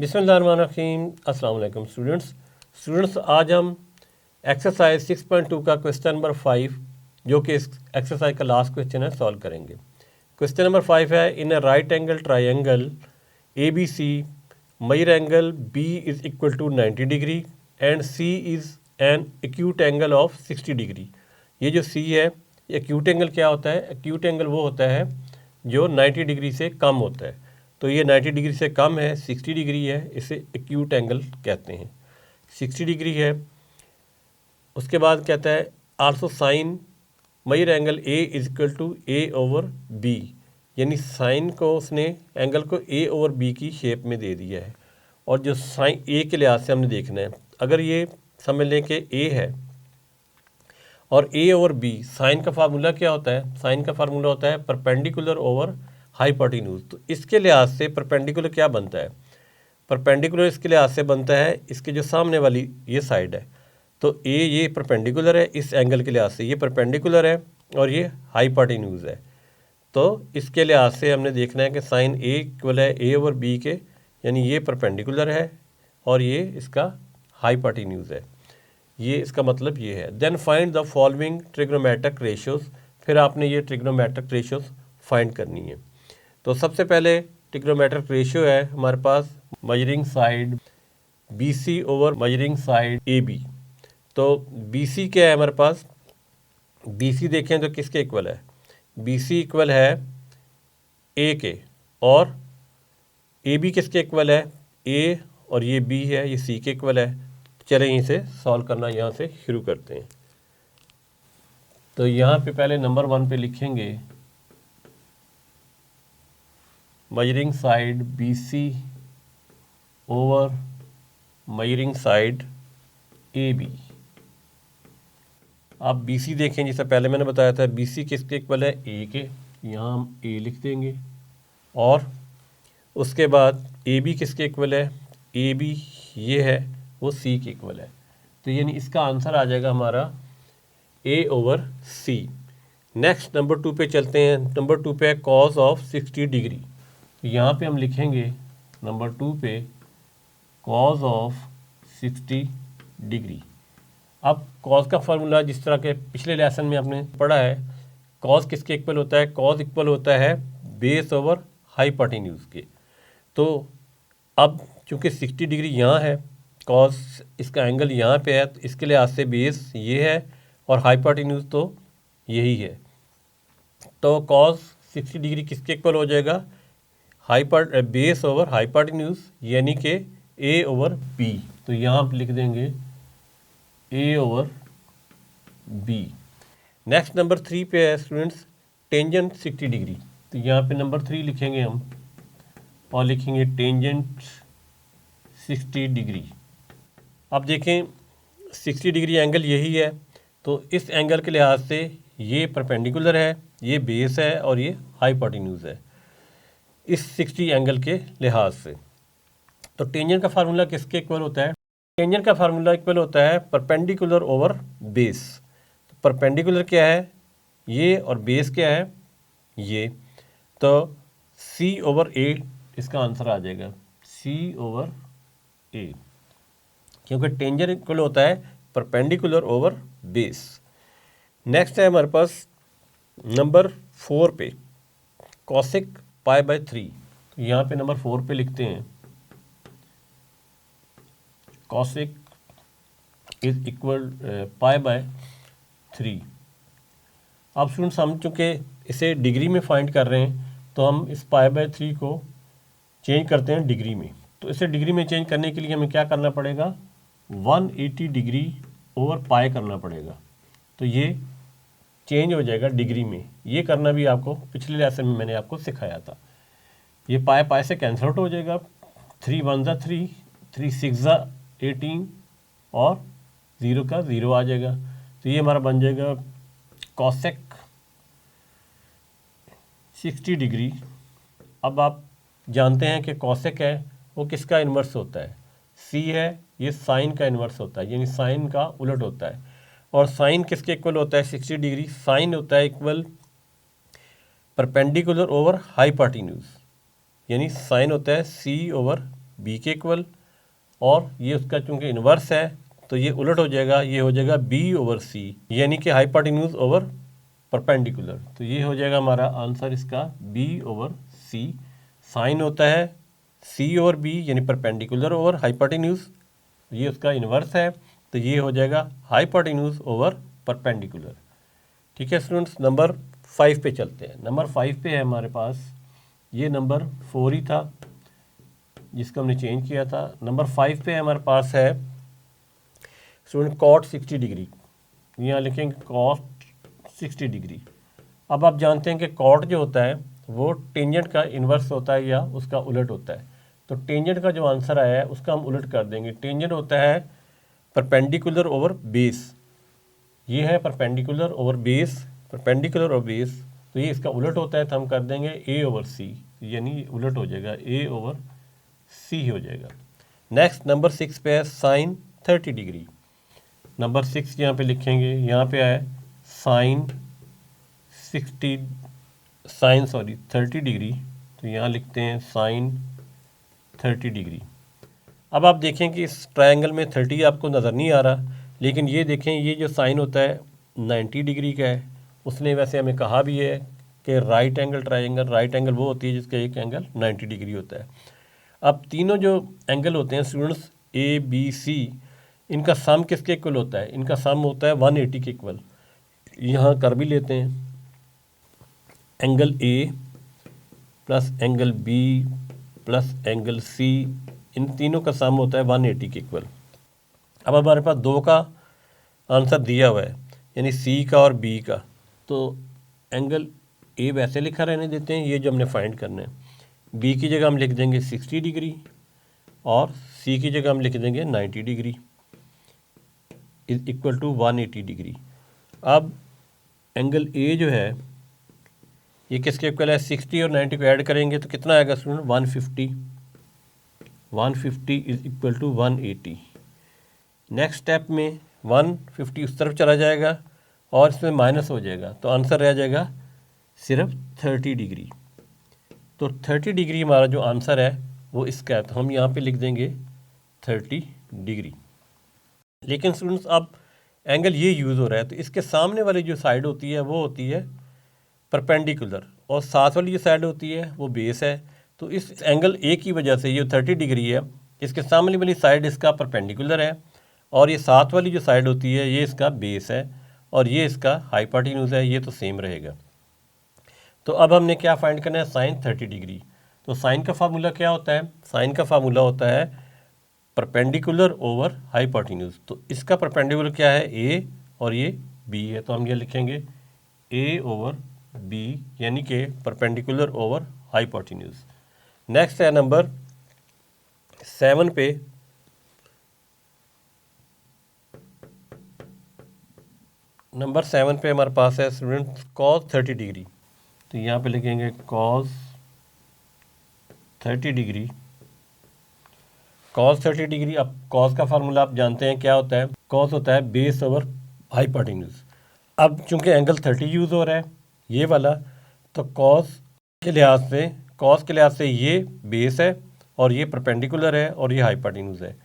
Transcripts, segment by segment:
बिस्मिल्लाहिर्रहमानिर्रहीम। अस्सलाम वालेकुम स्टूडेंट्स, आज हम एक्सरसाइज 6.2 का क्वेश्चन नंबर 5 जो कि इस एक्सरसाइज का लास्ट क्वेश्चन है सॉल्व करेंगे। क्वेश्चन नंबर 5 है, in a right angle triangle A B C measure angle B is equal to 90 degree and C is an acute angle of 60 degree. ये जो सी है, एक्यूट एंगल क्या होता है? एक्यूट एंगल वो होता है जो 90 डिग्री से कम होता है। तो ये 90 डिग्री से कम है, 60 डिग्री है, इसे एक्यूट एंगल कहते हैं। 60 डिग्री है। उसके बाद कहता है also sine measure angle A is equal to A over B, यानी साइन को उसने एंगल को ए ओवर बी की शेप में दे दिया है। और जो साइन ए के लिहाज से हमने देखना है, अगर ये समझ लें कि ए है और ए ओवर बी, साइन का फार्मूला क्या होता है? साइन का फार्मूला होता है परपेंडिकुलर ओवर हाइपोटेन्यूज। तो इसके लिहाज से परपेंडिकुलर क्या बनता है? परपेंडिकुलर इसके लिहाज से बनता है इसके जो सामने वाली ये साइड है, तो ये परपेंडिकुलर है इस एंगल के लिहाज से, ये परपेंडिकुलर है और ये हाइपोटेन्यूज है। तो इसके लिहाज से हमने देखना है कि साइन ए इक्वल है ए ओवर बी के, यानी ये परपेंडिकुलर है और ये इसका हाइपोटेन्यूज है। ये इसका मतलब ये है। Then find the following trigonometric ratios. फिर आपने ये ट्रिग्नोमेट्रिक रेशियोज फाइंड करनी है। तो सबसे पहले ट्रिग्नोमेट्रिक रेशियो है हमारे पास measuring side B C over measuring side A B. तो बी सी क्या है हमारे पास? बी सी देखें तो किसके इक्वल है? बी सी इक्वल है ए के, और ए बी किसके इक्वल है? ए और ये बी है, ये सी के इक्वल है। चलें इसे सॉल्व करना यहाँ से शुरू करते हैं। तो यहाँ पे पहले नंबर 1 पे लिखेंगे measuring side B C over measuring side A B. आप बी सी देखें, जैसे पहले मैंने बताया था बी सी किसके इक्वल है? ए के, यहाँ हम ए लिख देंगे। और उसके बाद ए बी किसके इक्वल है? ए बी ये है, वो सी के इक्वल है। तो यानी इसका आंसर आ जाएगा हमारा ए ओवर सी। नेक्स्ट नंबर 2 पे चलते हैं। नंबर 2 पे है कॉस ऑफ 60 डिग्री। तो यहाँ पे हम लिखेंगे नंबर 2 पे कॉस ऑफ 60 डिग्री। अब कॉस का फार्मूला जिस तरह के पिछले लेसन में आपने पढ़ा है, कॉस किसके इक्वल होता है? कॉस इक्वल होता है बेस ओवर हाइपोटेन्यूज के। तो अब चूँकि 60 डिग्री यहाँ है, कॉस इसका एंगल यहाँ पे है, तो इसके लिहाज से बेस ये है और हाइपोटेन्यूज तो यही है। तो कॉस 60 डिग्री किसके इक्वल हो जाएगा? बेस ओवर हाइपोटेन्यूज, यानी कि ए ओवर बी। तो यहाँ आप लिख देंगे ए ओवर बी। नेक्स्ट नंबर 3 पे है स्टूडेंट्स टेंजेंट 60 डिग्री। तो यहाँ पे नंबर 3 लिखेंगे हम और लिखेंगे टेंजेंट 60 डिग्री। अब देखें 60 डिग्री एंगल यही है, तो इस एंगल के लिहाज से ये परपेंडिकुलर है, ये बेस है और ये हाइपोटेन्यूज है इस 60 एंगल के लिहाज से। तो टेंजेंट का फार्मूला किसके इक्वल होता है? टेंजेंट का फार्मूला इक्वल होता है परपेंडिकुलर ओवर बेस। तो परपेंडिकुलर क्या है? ये, और बेस क्या है? ये। तो सी ओवर ए इसका आंसर आ जाएगा, सी ओवर ए, क्योंकि टेंजेंट इक्वल होता है परपेंडिकुलर ओवर बेस। नेक्स्ट है हमारे पास नंबर 4 पे कॉसिक पाई बाय 3। तो यहाँ पे नंबर 4 पे लिखते हैं cosec is equal pi by 3। अब स्टूडेंट्स हम चूँकि इसे डिग्री में फाइंड कर रहे हैं, तो हम इस पाई बाय 3 को चेंज करते हैं डिग्री में। तो इसे डिग्री में चेंज करने के लिए हमें क्या करना पड़ेगा? 180 डिग्री ओवर पाई करना पड़ेगा। तो ये चेंज हो जाएगा डिग्री में। ये करना भी आपको पिछले लेसन में मैंने आपको सिखाया था। ये पाई पाई से कैंसिल आउट हो जाएगा, 3 1 ज़ा 3, 3 6 ज़ा 18 और 0 का 0 आ जाएगा। तो ये हमारा बन जाएगा कॉसेक 60 डिग्री। अब आप जानते हैं कि कॉसेक है वो किसका इन्वर्स होता है? सी है, ये साइन का इन्वर्स होता है, यानी साइन का उलट होता है। और साइन किसके इक्वल होता है? 60 डिग्री। साइन होता है इक्वल परपेंडिकुलर ओवर हाइपोटेन्यूज, यानी साइन होता है सी ओवर बी के इक्वल, और ये उसका चूँकि इन्वर्स है तो ये उलट हो जाएगा, ये हो जाएगा बी ओवर सी, यानी कि हाइपोटेन्यूज ओवर परपेंडिकुलर। तो ये हो जाएगा हमारा आंसर इसका बी ओवर सी। साइन होता है सी ओवर बी यानी परपेंडिकुलर ओवर हाइपोटेन्यूज, ये उसका इन्वर्स है, तो ये हो जाएगा हाइपोटेन्यूज ओवर परपेंडिकुलर। ठीक है स्टूडेंट्स, नंबर 5 पे चलते हैं। नंबर 5 पे है हमारे पास, ये नंबर 4 ही था जिसको हमने चेंज किया था। नंबर 5 पे हमारे पास है स्टूडेंट कॉट 60 डिग्री, यहाँ लिखेंगे कॉट 60 डिग्री। अब आप जानते हैं कि कॉट जो होता है वो टेंजेंट का इन्वर्स होता है या उसका उलट होता है। तो टेंजेंट का जो आंसर आया है उसका हम उलट कर देंगे। टेंजेंट होता है परपेंडिकुलर ओवर बेस, ये है perpendicular over base, perpendicular over base, तो ये इसका उलट होता है, तो हम कर देंगे ए ओवर सी, यानी उलट हो जाएगा ए ओवर सी हो जाएगा। नेक्स्ट नंबर 6 पे है साइन 30 डिग्री। नंबर 6 यहाँ पे लिखेंगे, यहाँ पे है साइन 30 डिग्री, तो यहाँ लिखते हैं साइन 30 डिग्री। अब आप देखें कि इस ट्रायंगल में 30 आपको नज़र नहीं आ रहा, लेकिन ये देखें ये जो साइन होता है 90 डिग्री का है। उसने वैसे हमें कहा भी है कि right angle triangle, right angle वो होती है जिसका एक एंगल 90 डिग्री होता है। अब तीनों जो एंगल होते हैं स्टूडेंट्स ए बी सी, इनका सम किसके इक्वल होता है? इनका सम होता है 180 के इक्वल। यहाँ कर भी लेते हैं, angle A plus angle B plus angle C, इन तीनों का सम होता है 180 के इक्वल। अब हमारे पास 2 का आंसर दिया हुआ है, यानी सी का और बी का, तो एंगल ए वैसे लिखा रहने देते हैं, ये जो हमने फाइंड करना है। बी की जगह हम लिख देंगे 60 डिग्री और सी की जगह हम लिख देंगे 90 degree is equal to 180 degree. अब एंगल ए जो है ये किसके इक्वल है? 60 और 90 को ऐड करेंगे तो कितना आएगा student? 150। 150 is equal to 180। Next step में 150 उस तरफ चला जाएगा और इसमें माइनस हो जाएगा, तो आंसर रह जाएगा सिर्फ 30 डिग्री। तो 30 डिग्री हमारा जो आंसर है वो इसका है, तो हम यहाँ पे लिख देंगे 30 डिग्री। लेकिन स्टूडेंट्स अब एंगल ये यूज़ हो रहा है, तो इसके सामने वाली जो साइड होती है वो होती है परपेंडिकुलर, और साथ वाली जो साइड होती है वो बेस है। तो इस एंगल ए की वजह से ये 30 डिग्री है, इसके सामने वाली साइड इसका परपेंडिकुलर है, और ये साथ वाली जो साइड होती है ये इसका बेस है, और ये इसका हाइपोटेन्यूज है, ये तो सेम रहेगा। तो अब हमने क्या फाइंड करना है? Sine 30 degree. तो साइन का फार्मूला क्या होता है? साइन का फार्मूला होता है परपेंडिकुलर ओवर हाइपोटेन्यूज। तो इसका परपेंडिकुलर क्या है? ए, और ये बी है, तो हम ये लिखेंगे ए ओवर बी, यानी कि परपेंडिकुलर ओवर हाइपोटेन्यूज। नेक्स्ट है नंबर 7 पे, नंबर 7 पे हमारे पास है स्टूडेंट कॉस 30 डिग्री। तो यहाँ पे लिखेंगे कॉस 30 डिग्री, कॉस 30 डिग्री। अब कॉस का फार्मूला आप जानते हैं क्या होता है? कॉस होता है बेस ओवर हाइपोटेन्यूज। अब चूंकि एंगल 30 यूज़ हो रहा है ये वाला, तो कॉस के लिहाज से ये बेस है और ये परपेंडिकुलर है और ये हाइपोटेन्यूज है,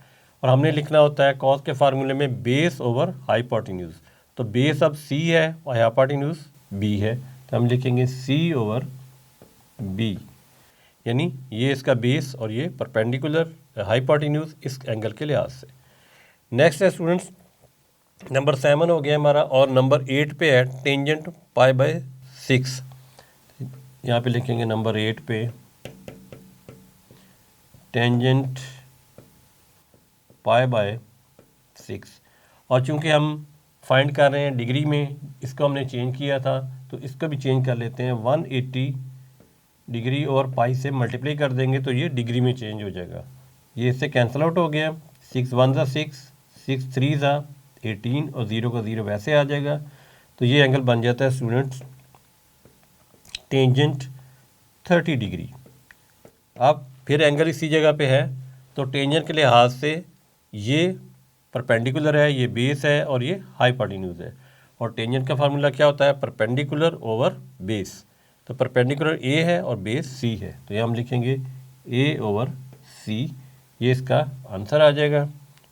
और हमने लिखना होता है कॉस के फार्मूले में बेस ओवर हाइपोटेन्यूज। तो बेस अब सी है और हाइपोटेन्यूज बी है, तो हम लिखेंगे सी ओवर बी, यानी ये इसका बेस और ये परपेंडिकुलर हाइपोटेन्यूज इस एंगल के लिहाज से। नेक्स्ट है स्टूडेंट्स नंबर 7 हो गया हमारा, और नंबर 8 पे है टेंजेंट पाई बाय 6। यहाँ पे लिखेंगे नंबर 8 पे टेंजेंट पाई बाय 6, और चूंकि हम फाइंड कर रहे हैं डिग्री में, इसको हमने चेंज किया था तो इसको भी चेंज कर लेते हैं। 180 डिग्री और पाई से मल्टीप्लाई कर देंगे तो ये डिग्री में चेंज हो जाएगा। ये इससे कैंसिल आउट हो गया, 6 1 ज़ा 6, 6 3 ज़ा 18, और 0 का 0 वैसे आ जाएगा। तो ये एंगल बन जाता है स्टूडेंट्स टेंजेंट 30 डिग्री। अब फिर एंगल इसी जगह पे है, तो टेंजेंट के लिहाज से ये परपेंडिकुलर है, ये बेस है और ये हाइपोटेन्यूज है, और टेंजेंट का फार्मूला क्या होता है? Perpendicular over base. तो परपेंडिकुलर ए है और बेस सी है, तो ये हम लिखेंगे ए ओवर सी, ये इसका आंसर आ जाएगा।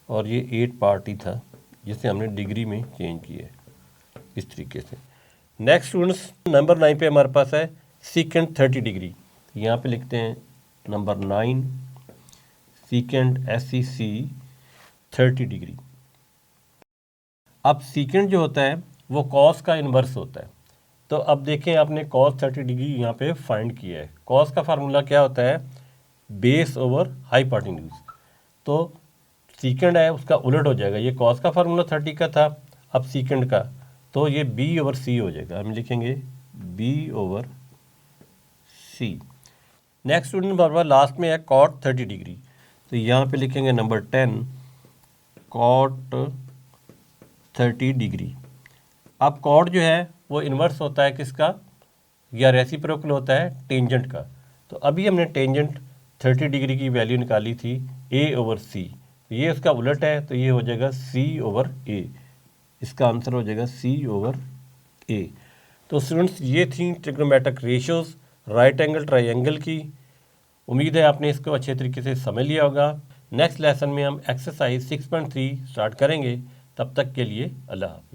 और ये 8 पार्ट ही था जिसे हमने डिग्री में चेंज किया है इस तरीके से। नेक्स्ट स्टूडेंट्स, नंबर 9 पे हमारे पास है सीकेंट 30 डिग्री। यहाँ पे लिखते हैं नंबर 9 सीकेंट SEC 30 डिग्री। अब सीकेंट जो होता है वो कॉस का इन्वर्स होता है। तो अब देखें, आपने कॉस 30 डिग्री यहाँ पे फाइंड किया है। कॉस का फार्मूला क्या होता है? Base over hypotenuse. तो सीकेंड है उसका उलट हो जाएगा। ये कॉस का फार्मूला 30 का था, अब सीकेंड का, तो ये बी ओवर सी हो जाएगा। हम लिखेंगे बी ओवर सी। नेक्स्ट स्टूडेंट बार लास्ट में है कॉट 30 डिग्री। तो यहाँ पे लिखेंगे नंबर 10 कॉट 30 डिग्री। अब कॉट जो है वो इन्वर्स होता है किसका, या रेसिप्रोकल होता है टेंजेंट का। तो अभी हमने टेंजेंट 30 डिग्री की वैल्यू निकाली थी ए ओवर सी, ये उसका उलट है, तो ये हो जाएगा सी ओवर ए। इसका आंसर हो जाएगा सी ओवर ए। तो स्टूडेंट्स, ये थी trigonometric ratios right angle triangle की। उम्मीद है आपने इसको अच्छे तरीके से समझ लिया होगा। नेक्स्ट लेसन में हम एक्सरसाइज 6.3 स्टार्ट करेंगे। तब तक के लिए अल्लाह हाफ़िज़।